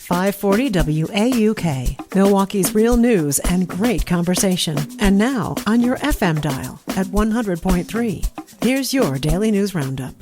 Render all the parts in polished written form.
540 WAUK, Milwaukee's real news and great conversation. And now on your FM dial at 100.3. Here's your Daily News Roundup.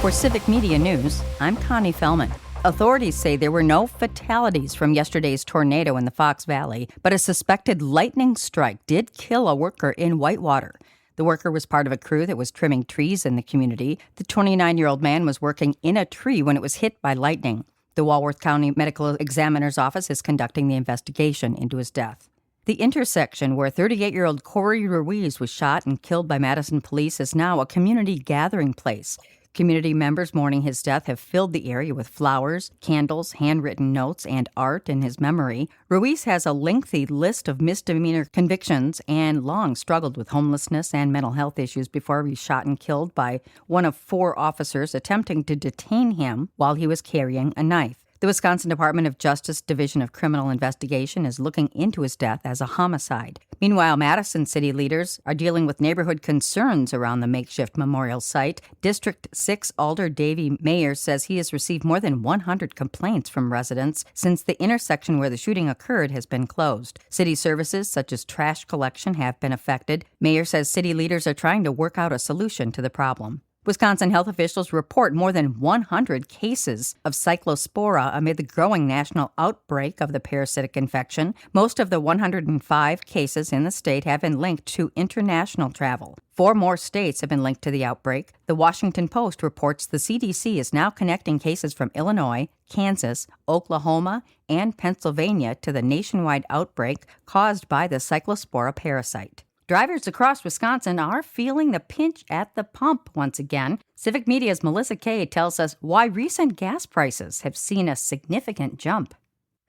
For Civic Media News, I'm Connie Fellman. Authorities say there were no fatalities from yesterday's tornado in the Fox Valley, but a suspected lightning strike did kill a worker in Whitewater. The worker was part of a crew that was trimming trees in the community. The 29-year-old man was working in a tree when it was hit by lightning. The Walworth County Medical Examiner's Office is conducting the investigation into his death. The intersection where 38-year-old Corey Ruiz was shot and killed by Madison police is now a community gathering place. Community members mourning his death have filled the area with flowers, candles, handwritten notes, and art in his memory. Ruiz has a lengthy list of misdemeanor convictions and long struggled with homelessness and mental health issues before he was shot and killed by one of 4 officers attempting to detain him while he was carrying a knife. The Wisconsin Department of Justice Division of Criminal Investigation is looking into his death as a homicide. Meanwhile, Madison city leaders are dealing with neighborhood concerns around the makeshift memorial site. District 6 Alder Davey Mayer says he has received more than 100 complaints from residents since the intersection where the shooting occurred has been closed. City services such as trash collection have been affected. Mayer says city leaders are trying to work out a solution to the problem. Wisconsin health officials report more than 100 cases of cyclospora amid the growing national outbreak of the parasitic infection. Most of the 105 cases in the state have been linked to international travel. 4 more states have been linked to the outbreak. The Washington Post reports the CDC is now connecting cases from Illinois, Kansas, Oklahoma, and Pennsylvania to the nationwide outbreak caused by the cyclospora parasite. Drivers across Wisconsin are feeling the pinch at the pump once again. Civic Media's Melissa Kay tells us why recent gas prices have seen a significant jump.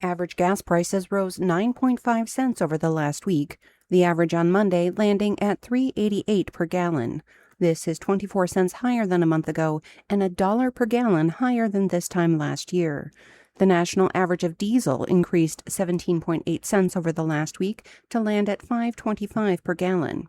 Average gas prices rose 9.5 cents over the last week, the average on Monday landing at $3.88 per gallon. This is 24 cents higher than a month ago and $1 per gallon higher than this time last year. The national average of diesel increased 17.8 cents over the last week to land at $5.25 per gallon.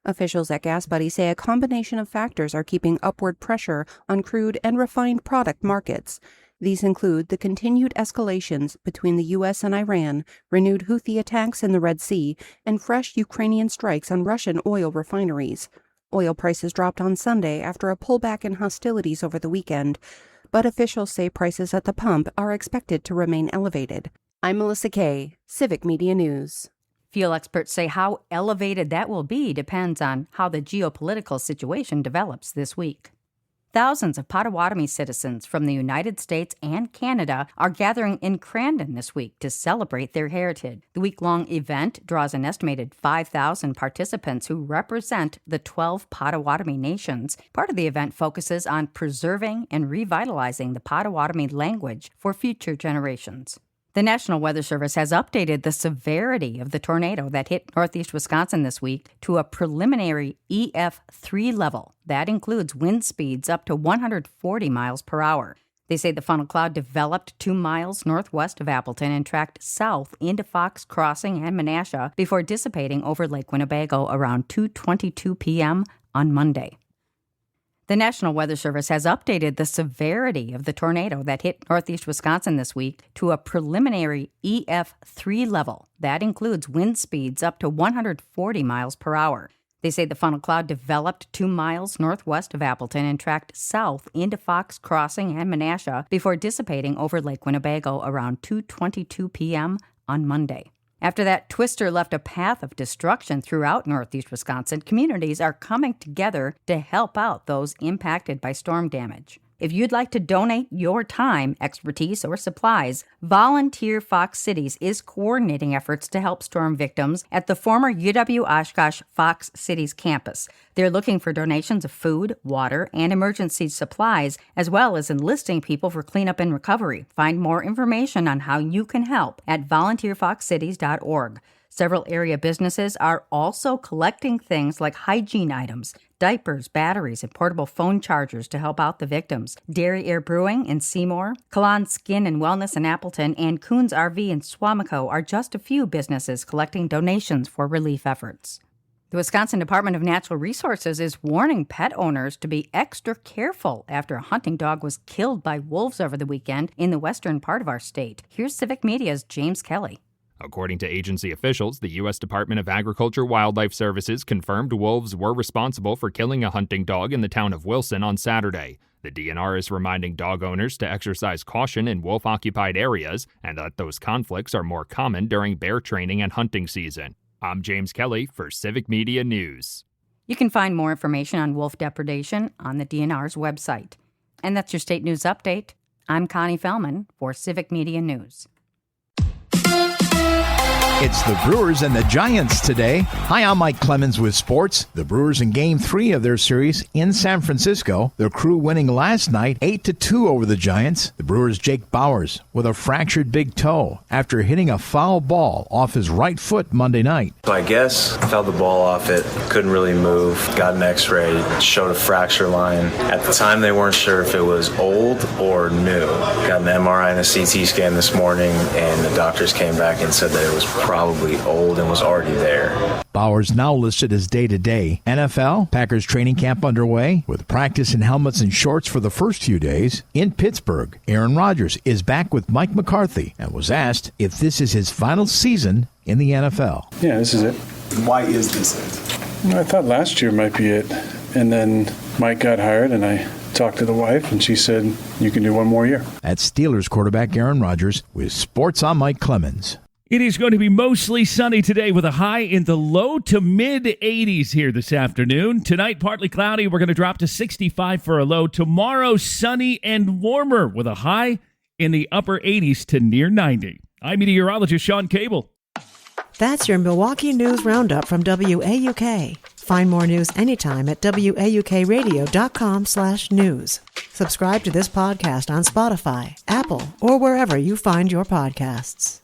Officials at Gas Buddy say a combination of factors are keeping upward pressure on crude and refined product markets. These include the continued escalations between the U.S. and Iran, renewed Houthi attacks in the Red Sea, and fresh Ukrainian strikes on Russian oil refineries. Oil prices dropped on Sunday after a pullback in hostilities over the weekend, but officials say prices at the pump are expected to remain elevated. I'm Melissa Kay, Civic Media News. Fuel experts say how elevated that will be depends on how the geopolitical situation develops this week. Thousands of Potawatomi citizens from the United States and Canada are gathering in Crandon this week to celebrate their heritage. The week-long event draws an estimated 5,000 participants who represent the 12 Potawatomi nations. Part of the event focuses on preserving and revitalizing the Potawatomi language for future generations. The National Weather Service has updated the severity of the tornado that hit northeast Wisconsin this week to a preliminary EF3 level. That includes wind speeds up to 140 miles per hour. They say the funnel cloud developed 2 miles northwest of Appleton and tracked south into Fox Crossing and Menasha before dissipating over Lake Winnebago around 2:22 p.m. on Monday. The National Weather Service has updated the severity of the tornado that hit northeast Wisconsin this week to a preliminary EF3 level. That includes wind speeds up to 140 miles per hour. They say the funnel cloud developed 2 miles northwest of Appleton and tracked south into Fox Crossing and Menasha before dissipating over Lake Winnebago around 2:22 p.m. on Monday. After that twister left a path of destruction throughout northeast Wisconsin, communities are coming together to help out those impacted by storm damage. If you'd like to donate your time, expertise, or supplies, Volunteer Fox Cities is coordinating efforts to help storm victims at the former UW-Oshkosh Fox Cities campus. They're looking for donations of food, water, and emergency supplies, as well as enlisting people for cleanup and recovery. Find more information on how you can help at volunteerfoxcities.org. Several area businesses are also collecting things like hygiene items, diapers, batteries, and portable phone chargers to help out the victims. Dairy Air Brewing in Seymour, Kalan Skin and Wellness in Appleton, and Coons RV in Swamico are just a few businesses collecting donations for relief efforts. The Wisconsin Department of Natural Resources is warning pet owners to be extra careful after a hunting dog was killed by wolves over the weekend in the western part of our state. Here's Civic Media's James Kelly. According to agency officials, the U.S. Department of Agriculture Wildlife Services confirmed wolves were responsible for killing a hunting dog in the town of Wilson on Saturday. The DNR is reminding dog owners to exercise caution in wolf-occupied areas and that those conflicts are more common during bear training and hunting season. I'm James Kelly for Civic Media News. You can find more information on wolf depredation on the DNR's website. And that's your state news update. I'm Connie Fellman for Civic Media News. It's the Brewers and the Giants today. Hi, I'm Mike Clemens with sports. The Brewers in Game 3 of their series in San Francisco. Their crew winning last night 8-2 over the Giants. The Brewers' Jake Bauers with a fractured big toe after hitting a foul ball off his right foot Monday night. So I guess felt the ball off it, couldn't really move, got an x-ray, showed a fracture line. At the time they weren't sure if it was old or new. Got an MRI and a CT scan this morning and the doctors came back and said that it was probably old and was already there. Bauers now listed as day-to-day. NFL, Packers training camp underway with practice in helmets and shorts for the first few days. In Pittsburgh, Aaron Rodgers is back with Mike McCarthy and was asked if this is his final season in the NFL. Yeah, this is it. Why is this it? I thought last year might be it. And then Mike got hired and I talked to the wife and she said, you can do one more year. That's Steelers quarterback Aaron Rodgers with sports. I'm Mike Clemens. It is going to be mostly sunny today with a high in the low to mid 80s here this afternoon. Tonight, partly cloudy. We're going to drop to 65 for a low. Tomorrow, sunny and warmer with a high in the upper 80s to near 90. I'm meteorologist Sean Cable. That's your Milwaukee News Roundup from WAUK. Find more news anytime at WAUKradio.com/news. Subscribe to this podcast on Spotify, Apple, or wherever you find your podcasts.